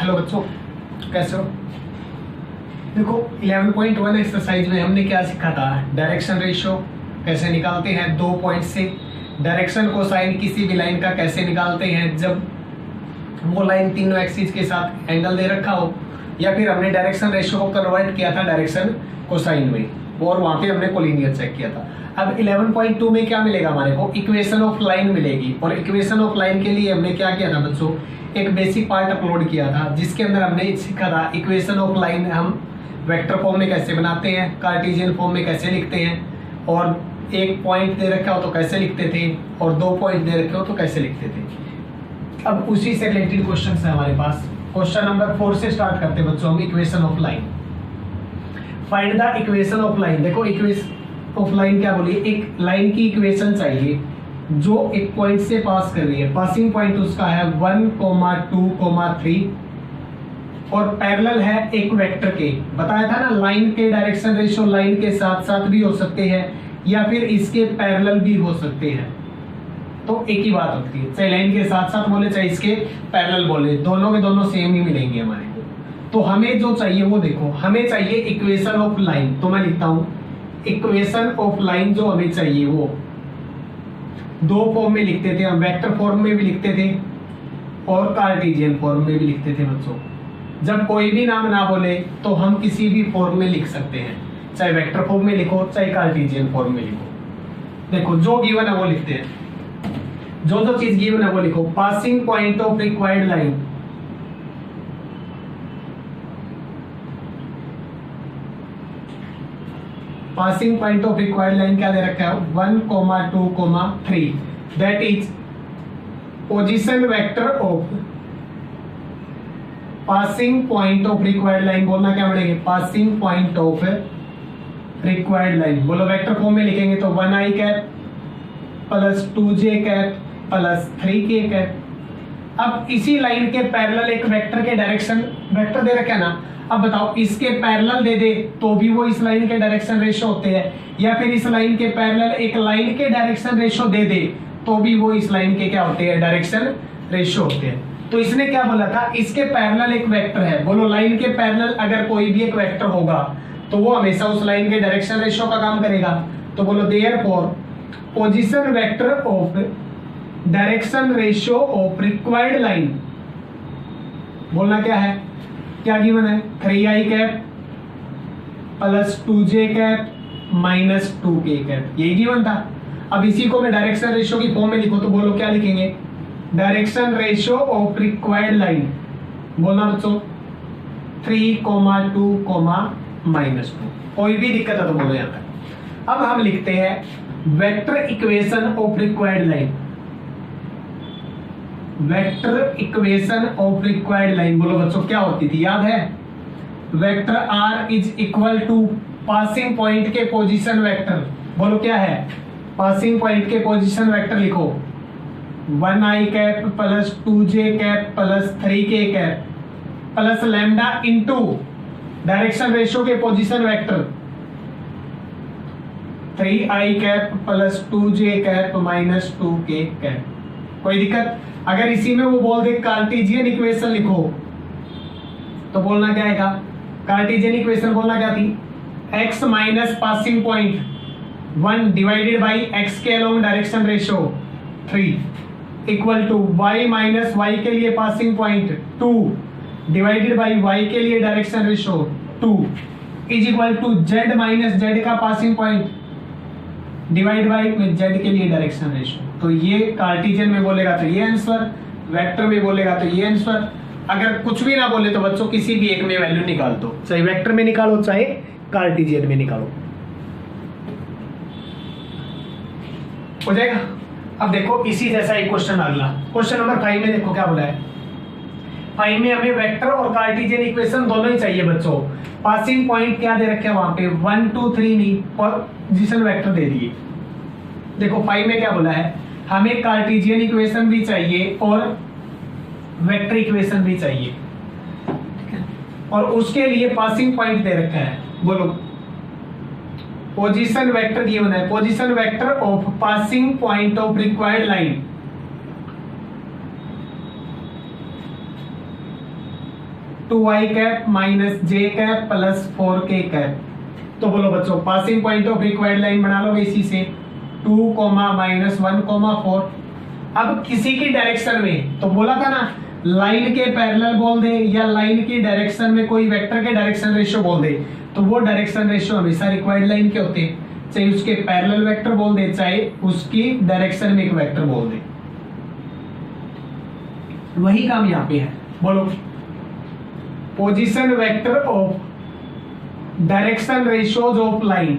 Hello बच्चों, कैसे हो? देखो 11.1 एक्सरसाइज में हमने क्या सीखा था? डायरेक्शन रेशियो कैसे निकालते हैं 2 पॉइंट से, डायरेक्शन कोसाइन किसी भी लाइन का कैसे निकालते हैं जब वो लाइन तीनों एक्सिस के साथ एंगल दे रखा हो, या फिर हमने डायरेक्शन रेशियो को कन्वर्ट किया था डायरेक्शन कोसाइन में और वहां पे हमने कोलिनियर चेक किया था। अब 11.2 में क्या मिलेगा हमारे को? इक्वेशन ऑफ लाइन मिलेगी। और इक्वेशन ऑफ लाइन के लिए हमने क्या किया था बच्चों? एक बेसिक पार्ट अपलोड किया था जिसके अंदर हमने सीखा था इक्वेशन ऑफ लाइन हम वेक्टर फॉर्म में कैसे बनाते हैं, कार्टेशियन फॉर्म में कैसे लिखते हैं, और एक पॉइंट दे रखा हो तो कैसे लिखते थे, और 2 पॉइंट दे रखे हो तो कैसे लिखते थे। अब उसी से रिलेटेड क्वेश्चन है हमारे पास। क्वेश्चन नंबर 4 से स्टार्ट करते हैं बच्चों हम equation of line. Find the equation of line. देखो इक्वेशन ऑफ लाइन क्या बोली? एक लाइन की इक्वेशन चाहिए जो एक पॉइंट से पास कर रही है। पासिंग पॉइंट उसका है 1, 2, 3 और पैरेलल है एक वेक्टर के। बताया था ना, लाइन के डायरेक्शन रेशियो लाइन के साथ साथ भी हो सकते हैं या फिर इसके पैरेलल भी हो सकते हैं, तो एक ही बात होती है। चाहे लाइन के साथ साथ बोले चाहे इसके पैरेलल बोले, दोनों के दोनों सेम ही मिलेंगे हमारे को। तो हमें जो चाहिए वो देखो, हमें चाहिए इक्वेशन ऑफ लाइन। तो मैं लिखता हूं इक्वेशन ऑफ लाइन जो हमें चाहिए वो 2 फॉर्म में लिखते थे हम, वेक्टर फॉर्म में भी लिखते थे और कार्टेशियन फॉर्म में भी लिखते थे बच्चों। जब कोई भी नाम ना बोले तो हम किसी भी फॉर्म में लिख सकते हैं, चाहे वेक्टर फॉर्म में लिखो चाहे कार्टेशियन फॉर्म में लिखो। देखो जो गिवन है वो लिखते हैं, जो चीज गिवन है वो लिखो। Passing point of required line, passing point of required line क्या दे रखा है? 1, 2, 3 that is position vector of passing point of required line. बोलना क्या पड़ेगा? Passing point of required line. बोलो वेक्टर फॉर्म में लिखेंगे तो 1i cap plus 2j cap plus 3k cap. अब इसी लाइन के पैरेलल एक वेक्टर के डायरेक्शन वेक्टर दे रखा है ना। अब बताओ इसके पैरेलल दे दे तो भी वो इस लाइन के डायरेक्शन रेशियो होते हैं, या फिर इस लाइन के पैरेलल एक लाइन के डायरेक्शन रेशियो दे दे तो भी वो इस लाइन के क्या होते हैं? डायरेक्शन रेशियो होते हैं। तो इसने क्या बोला था? इसके पैरेलल एक वेक्टर है। बोलो लाइन के पैरेलल अगर कोई भी एक वेक्टर होगा तो वो हमेशा उस लाइन के डायरेक्शन रेशियो का काम करेगा। तो बोलो therefore position vector of direction ratio of required line. बोलना क्या है? क्या गिवन है? 3i cap plus 2j cap minus 2k cap, यही गिवन था। अब इसी को मैं डायरेक्शन रेशियो की फॉर्म में लिखो तो बोलो क्या लिखेंगे? Direction ratio of required line. बोलना बच्चों 3, 2, -2। कोई भी दिक्कत है तो बोलो यहाँ तक। अब हम लिखते हैं vector equation of required line. Vector equation of required line बोलो बच्चों क्या होती थी? याद है? Vector r is equal to passing point के पोजीशन वेक्टर। बोलो क्या है? पासिंग पॉइंट के पोजीशन वेक्टर लिखो 1i cap plus 2j cap plus 3k cap plus lambda into direction ratio के position vector 3i cap plus 2j cap minus 2k cap. कोई दिक्कत? अगर इसी में वो बोल दे कार्टेशियन इक्वेशन लिखो तो बोलना क्या आएगा? कार्टेशियन इक्वेशन बोलना क्या थी? x minus passing point 1 divided by x के along direction ratio 3 equal to y minus y के लिए passing point 2 divided by y के लिए direction ratio 2 is equal to z minus z का passing point divide by z के लिए direction ratio. तो ये कार्टेशियन में बोलेगा तो ये आंसर, वेक्टर में बोलेगा तो ये आंसर। अगर कुछ भी ना बोले तो बच्चों किसी भी एक में वैल्यू निकाल दो, चाहे वेक्टर में निकालो चाहे कार्टेशियन में निकालो, हो जाएगा। अब देखो इसी जैसा एक क्वेश्चन अगला, क्वेश्चन नंबर 5 में देखो क्या बोला है। 5 में हमें वेक्टर और कार्टेशियन इक्वेशन दोनों ही चाहिए बच्चों। पासिंग पॉइंट क्या दे रखे हैं वहां पे? 1, 2, 3 नहीं, पोजीशन वेक्टर दे दिए। देखो 5 में क्या बोला है? हमें कार्टेशियन इक्वेशन भी चाहिए और वेक्टर इक्वेशन भी चाहिए, और उसके लिए पासिंग पॉइंट दे रखा है। बोलो पोजीशन वेक्टर गिवन है, position vector of passing point of required line 2i cap minus j cap plus 4k cap. तो बोलो बच्चों passing point of required line बना लो इसी से 2, -1, 4। अब किसी की डायरेक्शन में तो बोला था ना लाइन के पैरेलल बोल दे या लाइन की डायरेक्शन में कोई वेक्टर के डायरेक्शन रेशियो बोल दे, तो वो डायरेक्शन रेशियो हमेशा रिक्वायर्ड लाइन के होते हैं, चाहे उसके पैरेलल वेक्टर बोल दे चाहे उसकी डायरेक्शन में एक वेक्टर बोल दे। वही काम यहाँ पे है। बोलो position vector of direction ratios of line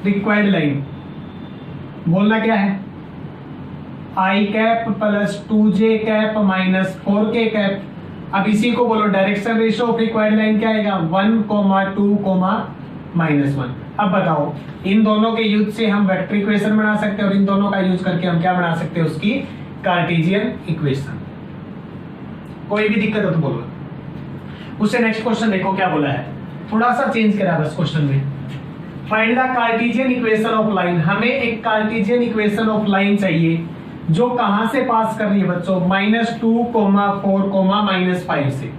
required line बोलना क्या है i cap plus 2j cap minus 4k cap. अब इसी को बोलो direction ratio of required line क्या आएगा 1, 2, -1। अब बताओ इन दोनों के यूज से हम वेक्टर इक्वेशन बना सकते हैं और इन दोनों का यूज करके हम क्या बना सकते हैं उसकी कार्टेशियन इक्वेशन। कोई भी दिक्कत हो तो बोलो। उससे नेक्स्ट क्वेश्चन देखो क्या बोला है, थोड़ा सा चेंज करा बस क्वेश्चन में। Find the Cartesian equation of line. हमें एक कार्टेशियन इक्वेशन ऑफ लाइन चाहिए जो कहां से पास कर रही है बच्चों -2, 4, -5 से।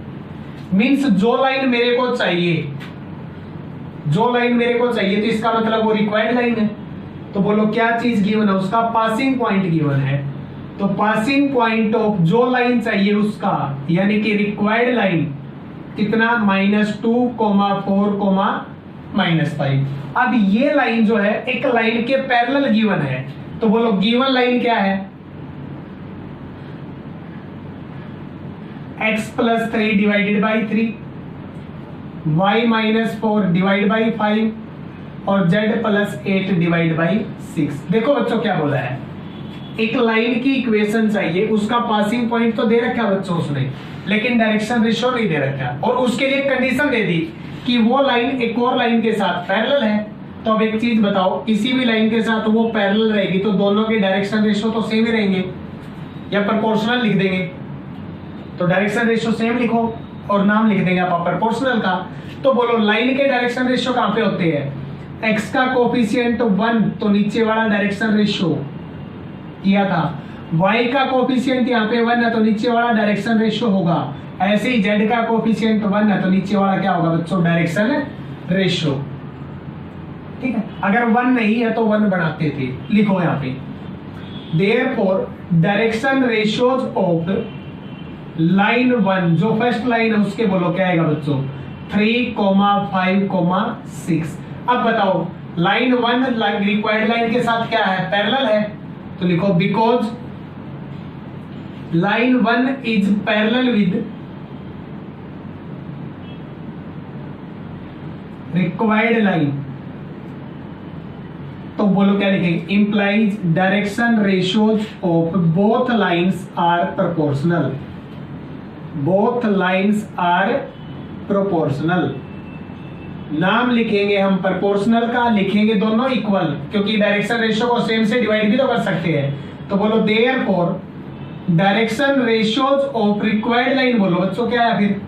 मींस जो लाइन मेरे को चाहिए तो इसका मतलब वो रिक्वायर्ड लाइन है। तो बोलो क्या चीज गिवन है उसका पासिंग पॉइंट गिवन है। तो पासिंग पॉइंट ऑफ जो लाइन चाहिए उसका यानी कि रिक्वायर्ड लाइन कितना -2, 4, -5। अब ये लाइन जो है एक लाइन के पैरेलल गिवन है। तो बोलो गिवन लाइन क्या है x + 3 divided by 3, y - 4 divide by 5 और z + 8 डिवाइड बाई 6। देखो बच्चों क्या बोला है, एक लाइन की इक्वेशन चाहिए, उसका पासिंग पॉइंट तो दे रखा बच्चों उसने, लेकिन डायरेक्शन रेशियो नहीं दे रखा और उसके लिए कंडीशन दे दी कि वो लाइन एक और लाइन के साथ पैरेलल है। तो अब एक चीज बताओ, किसी भी लाइन के साथ वो पैरेलल रहेगी तो दोनों के डायरेक्शन रेशियो तो सेम ही रहेंगे या प्रोपोर्शनल लिख देंगे। तो डायरेक्शन रेशियो सेम लिखो और नाम लिख देंगे आप प्रोपोर्शनल का। तो बोलो लाइन के डायरेक्शन रेशियो कहां पे होते हैं, x का कोफिशिएंट 1 तो नीचे वाला डायरेक्शन रेशियो किया था, y का कोफिशिएंट यहाँ पे 1 है तो नीचे वाला डायरेक्शन रेशियो होगा, ऐसे ही z का कोफिशिएंट 1 है तो नीचे वाला क्या होगा बच्चों डायरेक्शन रेशियो। ठीक है, अगर 1 नहीं है तो 1 बनाते थे, लिखो यहाँ पे therefore direction ratios of line 1 जो फर्स्ट लाइन है उसके बोलो क्या आएगा बच्चों 3, 5, 6। अब बताओ लाइन 1 रिक्वायर्ड लाइन के साथ क्या है पैरेलल है, तो लिखो because line 1 is parallel with required line. तो बोलो क्या लिखेंगे implies direction ratios of both lines are proportional. Both lines are proportional. नाम लिखेंगे हम प्रोपोर्शनल का, लिखेंगे दोनों इक्वल क्योंकि डायरेक्शन रेशियो को सेम से डिवाइड भी तो कर सकते हैं। तो बोलो therefore direction ratios of required line, बोलो बच्चों क्या है फिर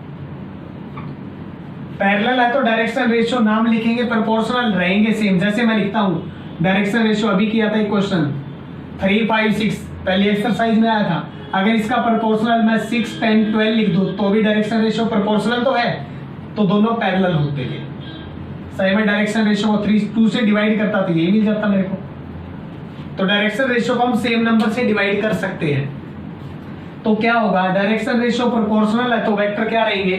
पैरेलल है तो डायरेक्शन रेशियो नाम लिखेंगे प्रोपोर्शनल रहेंगे सेम। जैसे मैं लिखता हूं डायरेक्शन रेशियो अभी किया था एक क्वेश्चन 3, 5, 6 पहले एक्सरसाइज में आया था, अगर इसका प्रोपोर्शनल मैं 6, 10, 12 लिख दूं तो भी डायरेक्शन रेशियो प्रोपोर्शनल तो है, तो दोनों पैरेलल होते थे। सही में डायरेक्शन रेशियो को 3, 2 से डिवाइड करता तो ये मिल जाता मेरे को। तो डायरेक्शन रेशियो को हम सेम नंबर से डिवाइड कर सकते हैं। तो क्या होगा डायरेक्शन रेशियो प्रोपोर्शनल है तो वेक्टर क्या रहेंगे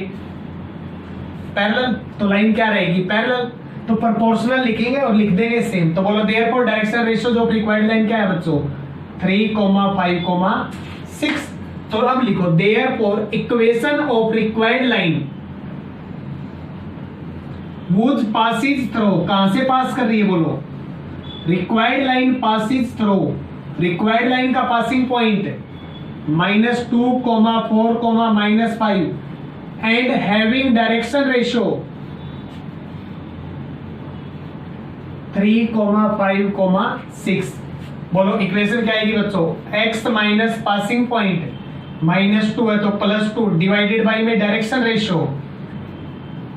पैरेलल, तो लाइन क्या रहेगी पैरेलल, तो प्रोपोर्शनल लिखेंगे और लिख देंगे सेम। तो बोलो देयरफॉर डायरेक्शन रेशियो जो रिक्वायर्ड लाइन क्या है बच्चों 3, 5, 6। तो अब लिखो therefore equation of required line which passes through, कहां से पास कर रही है बोलो required line passes through, required line का passing point -2, 4, -5 and having direction ratio 3, 5, 6। बोलो इक्वेशन क्या आएगी बच्चों x माइनस पासिंग पॉइंट -2 है तो +2 डिवाइडेड बाई में direction ratio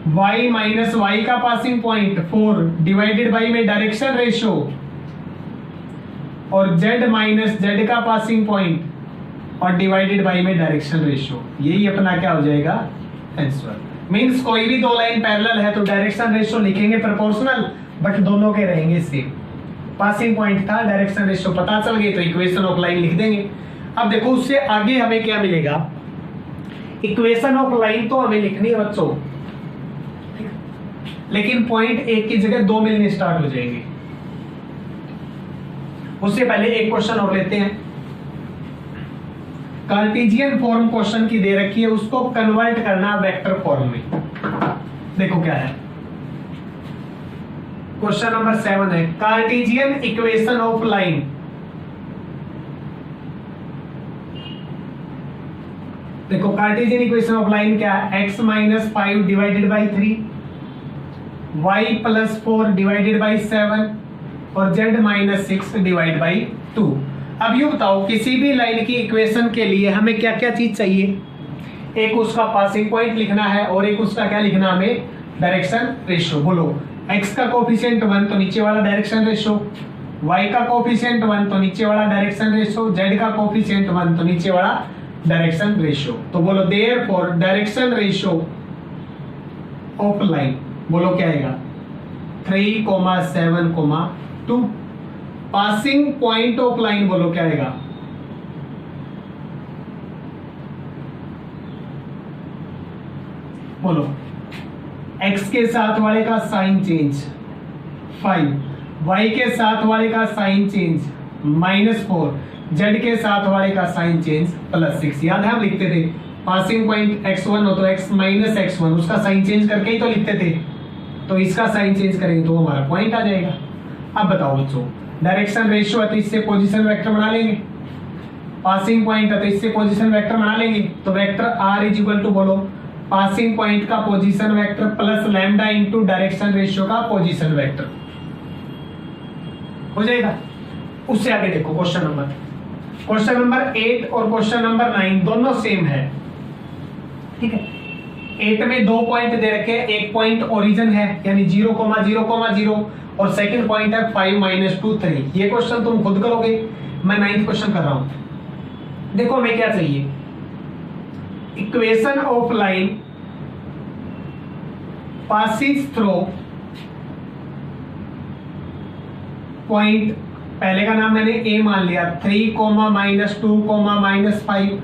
y minus y का पासिंग पॉइंट 4 डिवाइडेड बाई में डायरेक्शन रेशियो और z माइनस z का पासिंग पॉइंट और डिवाइडेड बाई में डायरेक्शन रेशियो। यही अपना क्या हो जाएगा आंसर। मींस कोई भी दो लाइन पैरेलल है तो डायरेक्शन रेशियो लिखेंगे प्रोपोर्शनल, बट दोनों के रहेंगे सेम। पासिंग पॉइंट था, डायरेक्शन रेशियो पता चल गई तो इक्वेशन ऑफ लाइन लिख देंगे। अब देखो उससे आगे हमें क्या मिलेगा, इक्वेशन ऑफ लाइन तो हमें लिखनी है बच्चों, लेकिन पॉइंट एक की जगह दो मिलने स्टार्ट हो जाएंगे। उससे पहले एक क्वेश्चन और लेते हैं। कार्टेशियन फॉर्म क्वेश्चन की दे रखी है, उसको कन्वर्ट करना वेक्टर फॉर्म में। देखो क्या है, क्वेश्चन नंबर 7 है कार्टेशियन इक्वेशन ऑफ लाइन। देखो कार्टेशियन इक्वेशन ऑफ लाइन क्या है, x minus 5 divided by 3, y plus 4 divided by 7 और z माइनस 6 डिवाइड बाई 2। अब ये बताओ किसी भी लाइन की इक्वेशन के लिए हमें क्या क्या चीज चाहिए, एक उसका पासिंग पॉइंट लिखना है और एक उसका क्या लिखना, हमें डायरेक्शन रेशियो। बोलो x का कोफिशिएंट 1 तो नीचे वाला डायरेक्शन रेशियो, y का कोफिशिएंट 1 तो नीचे वाला डायरेक्शन रेशियो, z का कोफिशिएंट 1 तो नीचे वाला डायरेक्शन रेशियो। तो बोलो therefore direction ratio of line, बोलो क्या आएगा 3,7,2। पासिंग पॉइंट ऑफ लाइन बोलो क्या आएगा, बोलो x के साथ वाले का साइन चेंज 5, y के साथ वाले का साइन चेंज -4, z के साथ वाले का साइन चेंज +6। याद है हम लिखते थे पासिंग पॉइंट x1 हो तो x माइनस x1 उसका साइन चेंज करके ही तो लिखते थे, तो इसका साइन चेंज करेंगे तो हमारा पॉइंट आ जाएगा। अब बताओ बच्चों, डायरेक्शन रेशियो है तो इससे पोजीशन वेक्टर बना लेंगे, पासिंग पॉइंट है तो इससे पोजीशन वेक्टर बना लेंगे। तो vector r is equal to बोलो पासिंग पॉइंट का position vector plus lambda into direction ratio का पोजीशन वेक्टर हो जाएगा। उससे आगे देखो क्वेश्चन नंबर 8 और क्वेश्चन नंबर 9 दोनों सेम है, ठीक है। 8 में 2 पॉइंट दे रखे हैं, एक पॉइंट ओरिजिन है यानी 0,0,0 और सेकंड पॉइंट है 5 - 2 3। ये क्वेश्चन तुम खुद करोगे, मैं 9th क्वेश्चन कर रहा हूं। देखो हमें क्या चाहिए, equation of line passes through point, पहले का नाम मैंने a मान लिया 3, -2, -5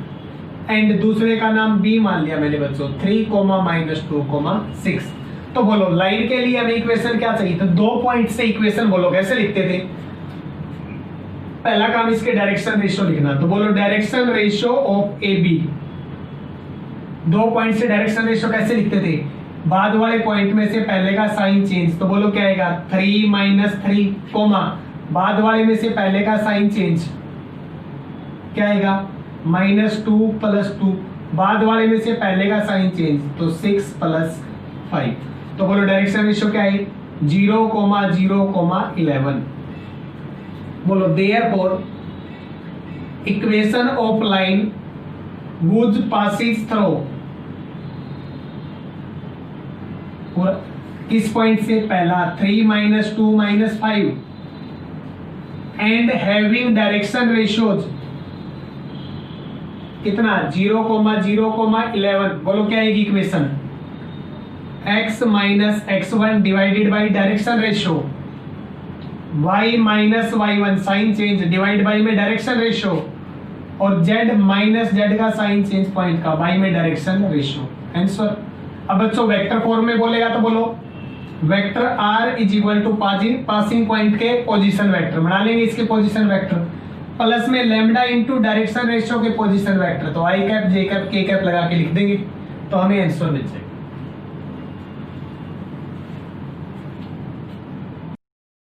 एंड दूसरे का नाम b मान लिया मैंने बच्चों 3, -2, 6। तो बोलो लाइन के लिए हमें इक्वेशन क्या चाहिए, तो 2 पॉइंट से इक्वेशन बोलो कैसे लिखते थे, पहला काम इसके डायरेक्शन रेशियो लिखना। तो बोलो direction ratio of A B, 2 point से डायरेक्शन रेशियो कैसे लिखते थे, बाद वाले पॉइंट में से पहले का साइन चेंज। तो बोलो क्या आएगा 3 - 3, बाद वाले में से पहले का साइन चेंज क्या आएगा -2 + 2, बाद वाले में से पहले का साइन चेंज तो 6 + 5। तो बोलो डायरेक्शन रेशियो क्या है 0,0,11। बोलो therefore equation of line which passes through, किस पॉइंट से, पहला 3 - 2 -5 एंड हैविंग डायरेक्शन रेशियोज कितना 0,0,11। बोलो क्या आएगी equation x - x1 divided by direction ratio, y - y1 sign change divide by में डायरेक्शन रेशियो और z - z का साइन चेंज पॉइंट का बाई में डायरेक्शन रेशियो। आंसर। अब बच्चों वेक्टर फॉर्म में बोलेगा तो बोलो vector r is equal to passing point के पोजीशन वेक्टर बना लेंगे, इसके पोजीशन वेक्टर प्लस में लैम्डा इनटू डायरेक्शन रेशियो के पोजीशन वेक्टर। तो i cap j cap k cap लगा के लिख देंगे तो हमें आंसर मिल जाएगा।